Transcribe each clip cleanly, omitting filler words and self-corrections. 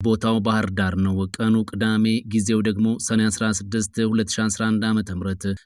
ቦታው ባህር ዳር ነው። ቀኑ ቅዳሜ፣ ጊዜው ደግሞ ሰኔ 16 2011 ዓ.ም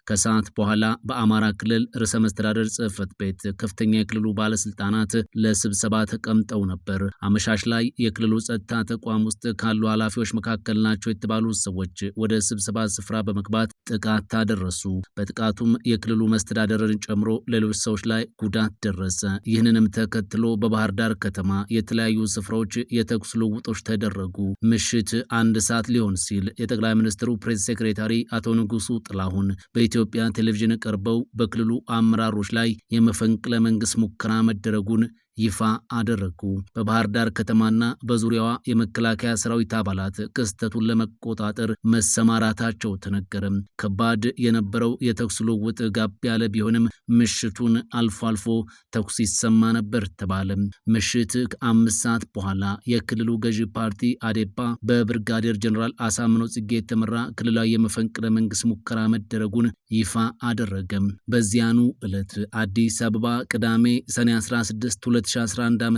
ከሰዓት በኋላ በአማራ ክልል ርዕሰ መስተዳደር ጽሕፈት ቤት ከፍተኛ የክልሉ ባለስልጣናት ለስብሰባ ተቀምጠው ነበር። አመሻሽ ላይ የክልሉ ጸጥታ ተቋም ውስጥ ካሉ ኃላፊዎች መካከል ናቸው የተባሉ ሰዎች ወደ ስብሰባ ስፍራ በመግባት ጥቃት አደረሱ። በጥቃቱም የክልሉ መስተዳደርን ጨምሮ ሌሎች ሰዎች ላይ ጉዳት ደረሰ። ይህንንም ተከትሎ በባህር ዳር ከተማ የተለያዩ ስፍራዎች የተኩስ ልውውጦች ተደረጉ። ምሽት 1 ሰዓት ሊሆን ሲል የጠቅላይ ሚኒስትሩ ፕሬስ ሴክሬታሪ አቶ ንጉሱ ጥላሁን በኢትዮጵያ ቴሌቪዥን ቀርበው በክልሉ አመራሮች ላይ የመፈንቅለ መንግስት ሙከራ መደረጉን ይፋ አደረጉ። በባህር ዳር ከተማና በዙሪያዋ የመከላከያ ሰራዊት አባላት ክስተቱን ለመቆጣጠር መሰማራታቸው ተነገረ። ከባድ የነበረው የተኩስ ልውውጥ ጋብ ያለ ቢሆንም ምሽቱን አልፎ አልፎ ተኩስ ይሰማ ነበር ተባለ። ምሽት ከ5 ሰዓት በኋላ የክልሉ ገዢ ፓርቲ አዴፓ በብርጋዴር ጀነራል አሳምነው ጽጌ የተመራ ክልላዊ የመፈንቅለ መንግስት ሙከራ መደረጉን ይፋ አደረገ። በዚያኑ ዕለት አዲስ አበባ ቅዳሜ ሰኔ 16 2011 ዓ.ም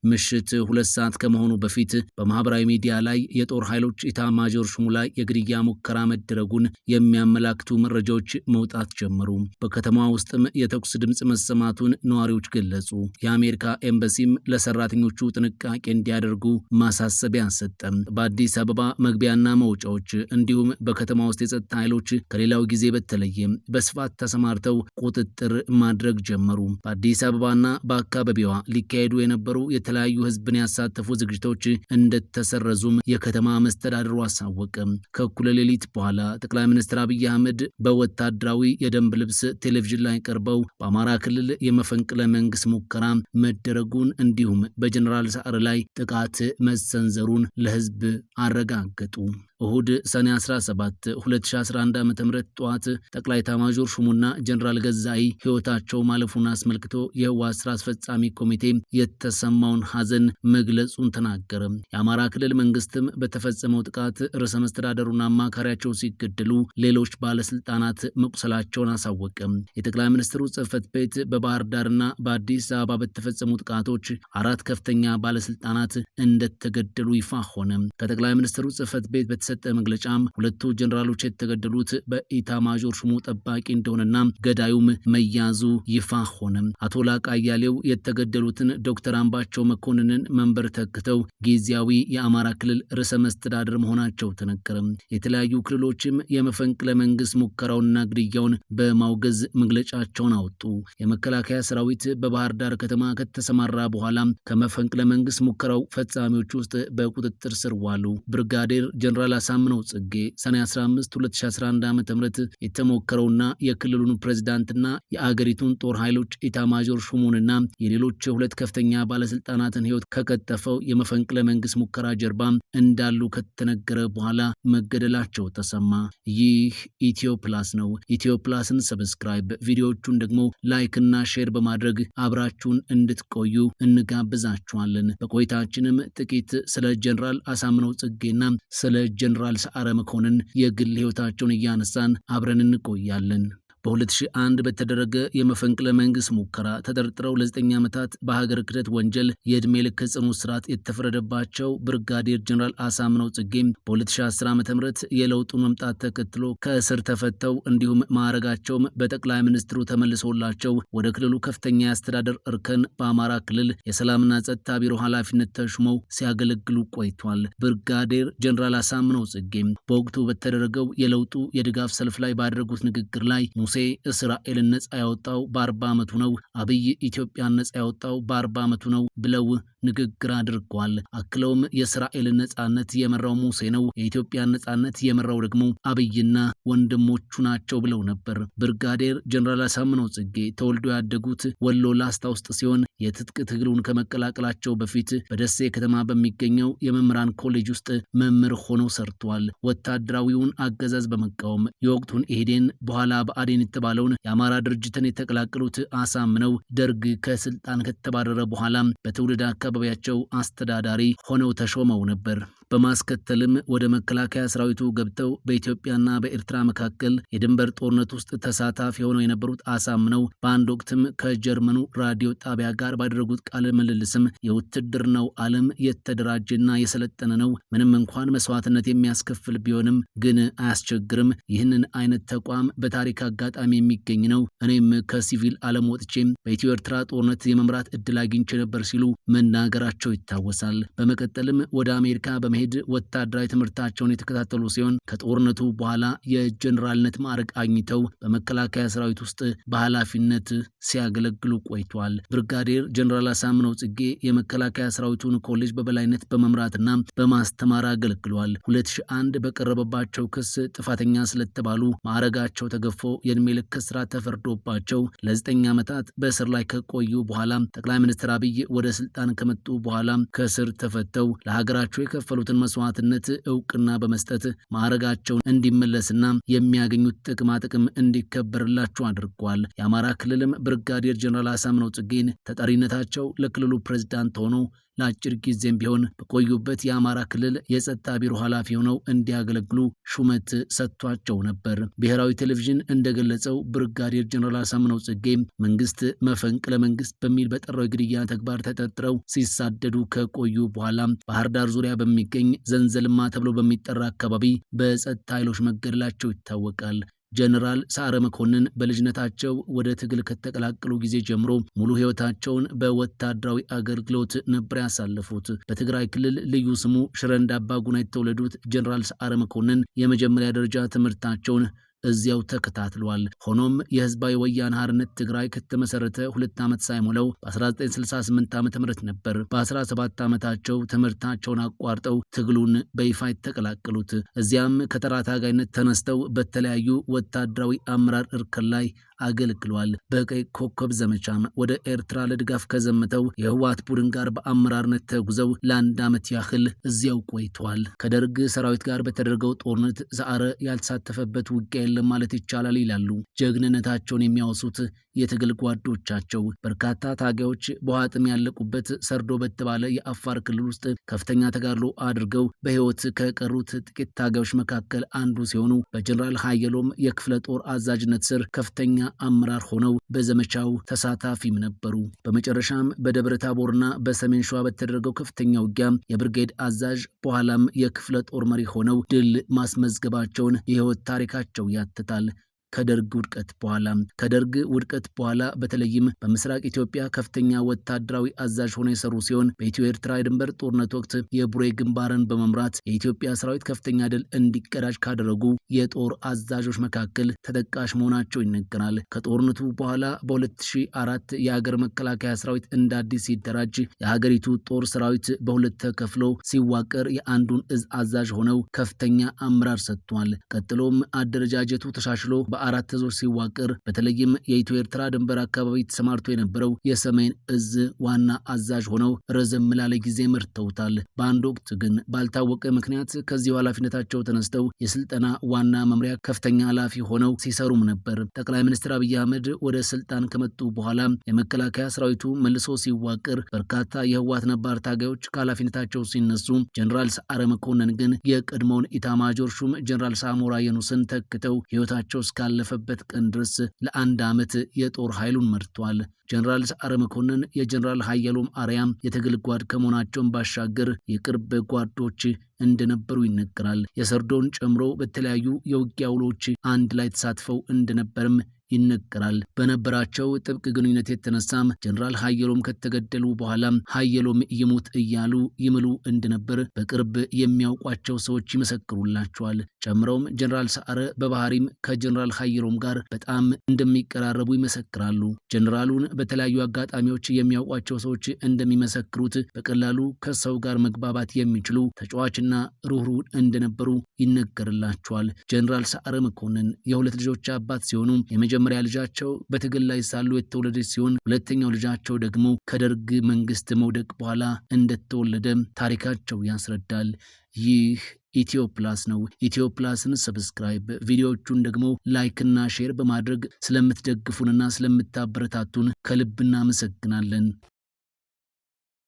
ምሽት 2 ሰዓት ከመሆኑ በፊት በማህበራዊ ሚዲያ ላይ የጦር ኃይሎች ኢታማዦር ሹሙ ላይ የግድያ ሙከራ መደረጉን የሚያመላክቱ መረጃዎች መውጣት ጀመሩ። በከተማዋ ውስጥም የተኩስ ድምፅ መሰማቱን ነዋሪዎች ገለጹ። የአሜሪካ ኤምባሲም ለሰራተኞቹ ጥንቃቄ እንዲያደርጉ ማሳሰቢያ ሰጠ። በአዲስ አበባ መግቢያና መውጫዎች እንዲሁም በከተማ ውስጥ የጸጥታ ኃይሎች ከሌላው ጊዜ በተለየ በስፋት ተሰማርተው ቁጥጥር ማድረግ ጀመሩ። በአዲስ አበባና በአካባቢዋ ሊካሄዱ የነበሩ የተለያዩ ህዝብን ያሳተፉ ዝግጅቶች እንደተሰረዙም የከተማ መስተዳድሩ አሳወቀ። ከእኩለ ሌሊት በኋላ ጠቅላይ ሚኒስትር አብይ አህመድ በወታደራዊ የደንብ ልብስ ቴሌቪዥን ላይ ቀርበው በአማራ ክልል የመፈንቅለ መንግስት ሙከራ መደረጉን እንዲሁም በጀነራል ሰዓረ ላይ ጥቃት መሰንዘሩን ለህዝብ አረጋገጡ። እሁድ ሰኔ 17 2011 ዓ.ም ጠዋት ጠቅላይ ኤታማዦር ሹሙና ጀነራል ገዛኢ ህይወታቸው ማለፉን አስመልክቶ የህወሓት ስራ አስፈጻሚ ኮሚቴ የተሰማውን ሐዘን መግለጹን ተናገረ። የአማራ ክልል መንግስትም በተፈጸመው ጥቃት ርዕሰ መስተዳደሩና አማካሪያቸው ሲገደሉ ሌሎች ባለስልጣናት መቁሰላቸውን አሳወቀ። የጠቅላይ ሚኒስትሩ ጽሕፈት ቤት በባህር ዳርና በአዲስ አበባ በተፈጸሙ ጥቃቶች 4 ከፍተኛ ባለስልጣናት እንደተገደሉ ይፋ ሆነ። ከጠቅላይ ሚኒስትሩ ጽሕፈት ቤት በተሰጠ መግለጫም 2 ጀነራሎች የተገደሉት በኢታማዦር ሹሙ ጠባቂ እንደሆነና ገዳዩም መያዙ ይፋ ሆነ። አቶ ላቃ አያሌው የተገደሉትን ዶክተር አምባቸው መኮንንን መንበር ተክተው ጊዜያዊ የአማራ ክልል ርዕሰ መስተዳድር መሆናቸው ተነገረ። የተለያዩ ክልሎችም የመፈንቅለ መንግስት ሙከራውንና ግድያውን በማውገዝ መግለጫቸውን አወጡ። የመከላከያ ሰራዊት በባህር ዳር ከተማ ከተሰማራ በኋላ ከመፈንቅለ መንግስት ሙከራው ፈጻሚዎች ውስጥ በቁጥጥር ስር ዋሉ። ብርጋዴር ጀነራል አሳምነው ጽጌ ሰኔ 15 2011 ዓ.ም የተሞከረውና የክልሉን ፕሬዝዳንትና የአገሪቱን ጦር ኃይሎች ኢታማዦር ሹሙንና የሌሎች 2 ከፍተኛ ባለስልጣናትን ህይወት ከቀጠፈው የመፈንቅለ መንግስት ሙከራ ጀርባ እንዳሉ ከተነገረ በኋላ መገደላቸው ተሰማ። ይህ ኢትዮ ፕላስ ነው። ኢትዮ ፕላስን ሰብስክራይብ፣ ቪዲዮዎቹን ደግሞ ላይክ እና ሼር በማድረግ አብራችሁን እንድትቆዩ እንጋብዛችኋለን። በቆይታችንም ጥቂት ስለ ጀነራል አሳምነው ጽጌና ስለ ጀነራል ሰዓረ መኮንን የግል ህይወታቸውን እያነሳን አብረን እንቆያለን። በ2001 በተደረገ የመፈንቅለ መንግስት ሙከራ ተጠርጥረው ለ9 ዓመታት በሀገር ክህደት ወንጀል የዕድሜ ልክ ጽኑ እስራት የተፈረደባቸው ብርጋዴር ጀነራል አሳምነው ጽጌም በ2010 ዓ.ም የለውጡን መምጣት ተከትሎ ከእስር ተፈተው እንዲሁም ማዕረጋቸውም በጠቅላይ ሚኒስትሩ ተመልሶላቸው ወደ ክልሉ ከፍተኛ የአስተዳደር እርከን በአማራ ክልል የሰላምና ጸጥታ ቢሮ ኃላፊነት ተሹመው ሲያገለግሉ ቆይቷል። ብርጋዴር ጀነራል አሳምነው ጽጌም በወቅቱ በተደረገው የለውጡ የድጋፍ ሰልፍ ላይ ባደረጉት ንግግር ላይ ሙሴ እስራኤልን ነጻ ያወጣው በ40 ዓመቱ ነው፣ አብይ ኢትዮጵያን ነጻ ያወጣው በ40 ዓመቱ ነው ብለው ንግግር አድርገዋል። አክለውም የእስራኤልን ነጻነት የመራው ሙሴ ነው፣ የኢትዮጵያን ነጻነት የመራው ደግሞ አብይና ወንድሞቹ ናቸው ብለው ነበር። ብርጋዴር ጀነራል አሳምነው ጽጌ ተወልዶ ያደጉት ወሎ ላስታ ውስጥ ሲሆን የትጥቅ ትግሉን ከመቀላቀላቸው በፊት በደሴ ከተማ በሚገኘው የመምህራን ኮሌጅ ውስጥ መምህር ሆነው ሰርተዋል። ወታደራዊውን አገዛዝ በመቃወም የወቅቱን ኢህዴን በኋላ በአዴን የተባለውን የአማራ ድርጅትን የተቀላቀሉት አሳምነው ደርግ ከስልጣን ከተባረረ በኋላ በትውልድ አካባቢያቸው አስተዳዳሪ ሆነው ተሾመው ነበር። በማስከተልም ወደ መከላከያ ሰራዊቱ ገብተው በኢትዮጵያና በኤርትራ መካከል የድንበር ጦርነት ውስጥ ተሳታፊ ሆነው የነበሩት አሳምነው በአንድ ወቅትም ከጀርመኑ ራዲዮ ጣቢያ ጋር ባደረጉት ቃለ ምልልስም የውትድርናው ዓለም የተደራጀና የሰለጠነ ነው፣ ምንም እንኳን መስዋዕትነት የሚያስከፍል ቢሆንም ግን አያስቸግርም። ይህንን አይነት ተቋም በታሪክ አጋጣሚ የሚገኝ ነው። እኔም ከሲቪል ዓለም ወጥቼም በኢትዮ ኤርትራ ጦርነት የመምራት እድል አግኝቼ ነበር ሲሉ መናገራቸው ይታወሳል። በመቀጠልም ወደ አሜሪካ በመሄድ ወታደራዊ ትምህርታቸውን የተከታተሉ ሲሆን ከጦርነቱ በኋላ የጀኔራልነት ማዕረግ አግኝተው በመከላከያ ሰራዊት ውስጥ በኃላፊነት ሲያገለግሉ ቆይተዋል። ብርጋዴር ጀኔራል አሳምነው ጽጌ የመከላከያ ሰራዊቱን ኮሌጅ በበላይነት በመምራትና በማስተማር አገልግለዋል። 2001 በቀረበባቸው ክስ ጥፋተኛ ስለተባሉ ማዕረጋቸው ተገፎ የእድሜ ልክ እስራት ተፈርዶባቸው ለ9 ዓመታት በእስር ላይ ከቆዩ በኋላ ጠቅላይ ሚኒስትር አብይ ወደ ስልጣን ከመጡ በኋላ ከእስር ተፈተው ለሀገራቸው የከፈሉትን መስዋዕትነት እውቅና በመስጠት ማዕረጋቸውን እንዲመለስና የሚያገኙት ጥቅማ ጥቅም እንዲከበርላቸው አድርጓል። የአማራ ክልልም ብርጋዴር ጀነራል አሳምነው ጽጌን ተጠሪነታቸው ለክልሉ ፕሬዝዳንት ሆኖ ለአጭር ጊዜም ቢሆን በቆዩበት የአማራ ክልል የጸጥታ ቢሮ ኃላፊ ሆነው እንዲያገለግሉ ሹመት ሰጥቷቸው ነበር። ብሔራዊ ቴሌቪዥን እንደገለጸው ብርጋዴር ጀነራል አሳምነው ጽጌ መንግስት መፈንቅለ መንግስት በሚል በጠራው የግድያ ተግባር ተጠርጥረው ሲሳደዱ ከቆዩ በኋላ ባህር ዳር ዙሪያ በሚገኝ ዘንዘልማ ተብሎ በሚጠራ አካባቢ በጸጥታ ኃይሎች መገደላቸው ይታወቃል። ጀነራል ሰዓረ መኮንን በልጅነታቸው ወደ ትግል ከተቀላቀሉ ጊዜ ጀምሮ ሙሉ ህይወታቸውን በወታደራዊ አገልግሎት ነበር ያሳለፉት። በትግራይ ክልል ልዩ ስሙ ሽረ እንዳባጉና የተወለዱት ጀነራል ሰዓረ መኮንን የመጀመሪያ ደረጃ ትምህርታቸውን እዚያው ተከታትሏል። ሆኖም የህዝባዊ ወያነ ሓርነት ትግራይ ከተመሰረተ 2 ዓመት ሳይሞላው በ1968 ዓ.ም ነበር በ17 ዓመታቸው ትምህርታቸውን አቋርጠው ትግሉን በይፋ የተቀላቀሉት። እዚያም ከተራ ታጋይነት ተነስተው በተለያዩ ወታደራዊ አመራር እርከን ላይ አገልግሏል። በቀይ ኮከብ ዘመቻም ወደ ኤርትራ ለድጋፍ ከዘመተው የህወሓት ቡድን ጋር በአመራርነት ተጉዘው ለ1 ዓመት ያህል እዚያው ቆይተዋል። ከደርግ ሰራዊት ጋር በተደረገው ጦርነት ሰዓረ ያልተሳተፈበት ውጊያ የለም ማለት ይቻላል ይላሉ ጀግንነታቸውን የሚያወሱት የትግል ጓዶቻቸው። በርካታ ታጋዮች በውሃጥም ያለቁበት ሰርዶ በተባለ የአፋር ክልል ውስጥ ከፍተኛ ተጋድሎ አድርገው በህይወት ከቀሩት ጥቂት ታጋዮች መካከል አንዱ ሲሆኑ በጀነራል ሀየሎም የክፍለ ጦር አዛዥነት ስር ከፍተኛ አመራር ሆነው በዘመቻው ተሳታፊም ነበሩ። በመጨረሻም በደብረ ታቦርና በሰሜን ሸዋ በተደረገው ከፍተኛ ውጊያ የብርጌድ አዛዥ በኋላም የክፍለ ጦር መሪ ሆነው ድል ማስመዝገባቸውን የህይወት ታሪካቸው ያትታል። ከደርግ ውድቀት በኋላ በተለይም በምስራቅ ኢትዮጵያ ከፍተኛ ወታደራዊ አዛዥ ሆነው የሰሩ ሲሆን በኢትዮ ኤርትራ የድንበር ጦርነት ወቅት የቡሬ ግንባርን በመምራት የኢትዮጵያ ሰራዊት ከፍተኛ ድል እንዲቀዳጅ ካደረጉ የጦር አዛዦች መካከል ተጠቃሽ መሆናቸው ይነገራል። ከጦርነቱ በኋላ በ2004 የሀገር መከላከያ ሰራዊት እንደ አዲስ ሲደራጅ የሀገሪቱ ጦር ሰራዊት በሁለት ተከፍሎ ሲዋቀር የአንዱን እዝ አዛዥ ሆነው ከፍተኛ አመራር ሰጥቷል። ቀጥሎም አደረጃጀቱ ተሻሽሎ በ4 እዞች ሲዋቀር በተለይም የኢትዮ ኤርትራ ድንበር አካባቢ ተሰማርቶ የነበረው የሰሜን እዝ ዋና አዛዥ ሆነው ረዘም ላለ ጊዜ መርተውታል። በአንድ ወቅት ግን ባልታወቀ ምክንያት ከዚሁ ኃላፊነታቸው ተነስተው የስልጠና ዋና መምሪያ ከፍተኛ ኃላፊ ሆነው ሲሰሩም ነበር። ጠቅላይ ሚኒስትር አብይ አህመድ ወደ ስልጣን ከመጡ በኋላ የመከላከያ ሰራዊቱ መልሶ ሲዋቀር በርካታ የህወሓት ነባር ታጋዮች ከኃላፊነታቸው ሲነሱ፣ ጀነራል ሰዓረ መኮንን ግን የቀድሞውን ኢታማጆር ሹም ጀነራል ሳሞራ የኑስን ተክተው ህይወታቸው እስካለፈበት ቀን ድረስ ለ1 ዓመት የጦር ኃይሉን መርቷል። ጀነራል ሰዓረ መኮንን የጀነራል ሀየሎም አርያም የትግል ጓድ ከመሆናቸውን ባሻገር የቅርብ ጓዶች እንደነበሩ ይነገራል። የሰርዶን ጨምሮ በተለያዩ የውጊያ ውሎች አንድ ላይ ተሳትፈው እንደነበርም ይነገራል። በነበራቸው ጥብቅ ግንኙነት የተነሳም ጀነራል ሀየሎም ከተገደሉ በኋላ ሀየሎም ይሙት እያሉ ይምሉ እንደነበር በቅርብ የሚያውቋቸው ሰዎች ይመሰክሩላቸዋል። ጨምረውም ጀነራል ሰዓረ በባህሪም ከጀነራል ሀየሎም ጋር በጣም እንደሚቀራረቡ ይመሰክራሉ። ጀነራሉን በተለያዩ አጋጣሚዎች የሚያውቋቸው ሰዎች እንደሚመሰክሩት በቀላሉ ከሰው ጋር መግባባት የሚችሉ ተጫዋችና ሩህሩህ እንደነበሩ ይነገርላቸዋል። ጀነራል ሰዓረ መኮንን የሁለት ልጆች አባት ሲሆኑ የመጀመሪያ ልጃቸው በትግል ላይ ሳሉ የተወለደች ሲሆን ሁለተኛው ልጃቸው ደግሞ ከደርግ መንግስት መውደቅ በኋላ እንደተወለደ ታሪካቸው ያስረዳል። ይህ ኢትዮፕላስ ነው። ኢትዮፕላስን ሰብስክራይብ፣ ቪዲዮዎቹን ደግሞ ላይክ እና ሼር በማድረግ ስለምትደግፉንና ስለምታበረታቱን ከልብ እናመሰግናለን።